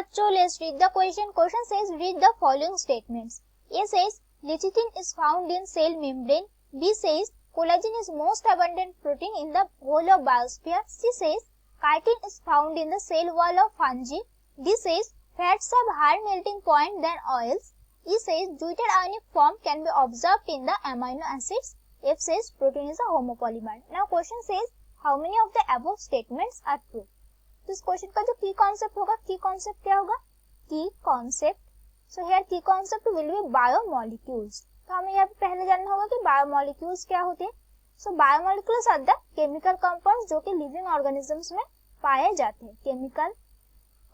बच्चों, let's read the question. Question says read the following statements. A says lecithin is found in cell membrane. B says collagen is most abundant protein in the whole of biosphere. C says chitin is found in the cell wall of fungi. D says fats have higher melting point than oils. E says deuterated ionic form can be observed in the amino acids. F says protein is a homopolymer. Now question says how many of the above statements are true. तो इस question का जो की concept होगा, की concept क्या होगा, की कॉन्सेप्ट. सो हियर की कॉन्सेप्ट विल बी बायोमोलिक्यूल्स. तो हमें यहाँ पे पहले जानना होगा कि बायोमोलिक्यूल्स क्या होते हैं. So biomolecules are the chemical compounds जो कि लिविंग ऑर्गेनिजम्स में पाए जाते हैं. Chemical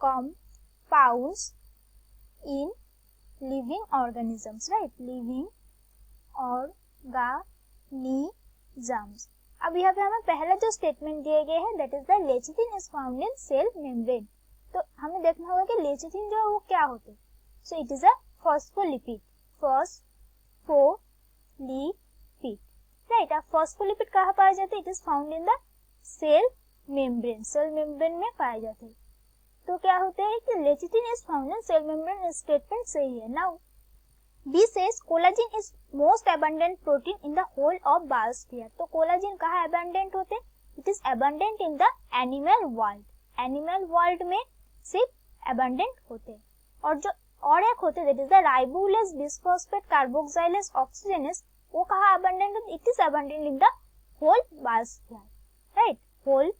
compounds in living organisms, right, living organisms. अब यहाँ पे हमें पहला जो स्टेटमेंट दिए गए हैं that is the lecithin is found in cell membrane. तो हमें देखना होगा कि लेचिथिन जो है वो क्या होते हैं. So it is a phospholipid. Phospholipid, right. अब फॉस्फोलिपिड कहाँ पाया जाता है? It is found in the cell membrane. Cell membrane में पाए जाते हैं. तो क्या होता है कि lecithin is found in cell membrane. Statement सही है. Now B says collagen is most abundant protein in the whole of biosphere. तो कोलाजिन कहाँ abundant होते? It is abundant in the animal world. Animal world में सिर्फ abundant होते. और जो और एक होते that is the ribulose bisphosphate carboxylase oxygenase, वो कहाँ abundant होते? It is abundant in the whole biosphere, right? Whole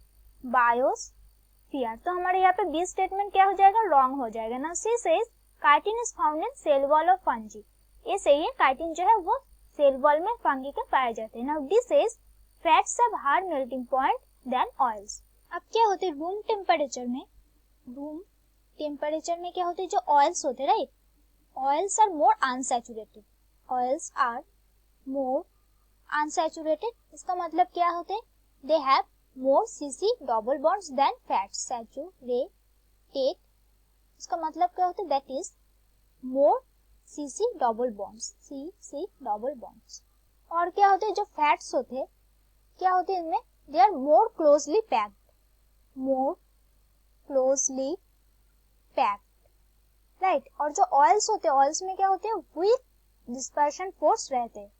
biosphere. तो हमारे यहाँ पे B statement क्या हो जाएगा? Wrong हो जाएगा. Now C says chitin is found in cell wall of fungi. ये सही है. काइटिन जो है वो सेल वॉल में फंगी के पाए जाते हैं. Now D says fats have higher melting point than oils. अब क्या होते हैं रूम टेम्परेचर में क्या होते हैं जो ऑयल्स होते हैं, right. Oils are more unsaturated. इसका मतलब क्या होते हैं? They have more CC double bonds than fats. Saturated इसका मतलब क्या होता है? That is more CC double bonds. और क्या होते हैं जो फैट्स होते हैं, क्या होते हैं इनमें? They are more closely packed, right. और जो ऑयल्स होते हैं, ऑयल्स में क्या होते हैं? वीक डिस्पर्शन फोर्स रहते हैं.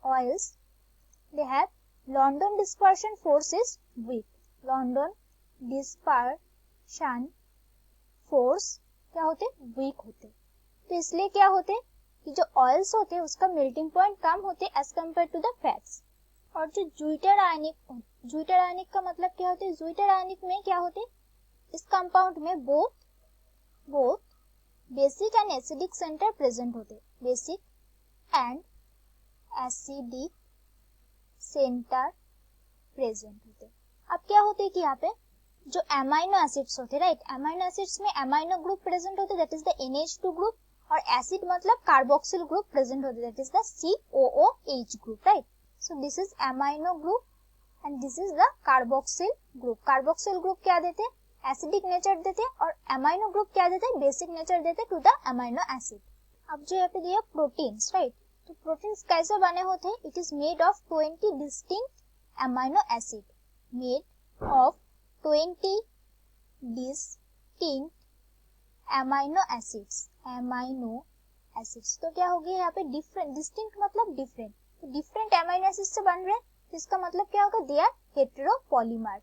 Oils they have London dispersion force is weak. London dispersion force क्या होते? वीक होते. तो इसलिए क्या होते हैं कि जो ऑयल्स होते हैं उसका मेल्टिंग पॉइंट कम होते as compared to the fats. और जो ज्यूटर आयनिक का मतलब क्या होते हैं? ज्यूटर आयनिक में क्या होते हैं? इस कंपाउंड में both basic and acidic centre present होते. Basic and acidic centre present होते. अब क्या होते हैं कि यहाँ पे जो एमाइनो एसिड्स होते, राइट, एमाइनो एसिड्स में एमाइनो ग्रुप प्रेजेंट होते that is the NH2 group. और एसिड मतलब कार्बोक्सिल ग्रुप प्रेजेंट होते that is the COOH group, right. So this is amino group and this is the carboxyl group. Carboxyl group क्या देते हैं? Acidic nature देते हैं. और एमाइनो ग्रुप क्या देते हैं? बेसिक नेचर देते हैं टू द एमाइनो एसिड. अब जो यहाँ पे दिया प्रोटीन्स, राइट. तो प्रोटीन्स कैसे बने होते हैं? It is made of 20 distinct amino acid. Made of 20 distinct amino acids. तो क्या हो गया यहाँ पे? डिफरेंट. डिस्टिंक्ट मतलब डिफरेंट. तो डिफरेंट एमाइनो एसिड से बन रहे हैं. तो इसका मतलब क्या होगा? They are heteropolymer.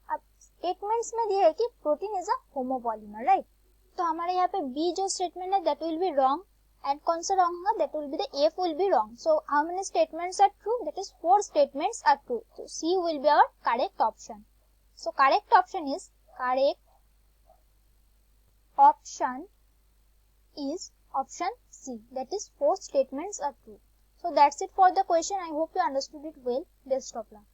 अब स्टेटमेंट्स में दिया है कि protein is a homopolymer, right. तो हमारे यहाँ पे बी जो स्टेटमेंट है that will be wrong. And कौन सा रॉन्ग होगा? That will be the F will be wrong. So how many statements are true? That is 4 statements are true. So C will be our correct option. So correct option is option C. That is 4 statements are true. So that's it for the question. I hope you understood it well. Best of luck.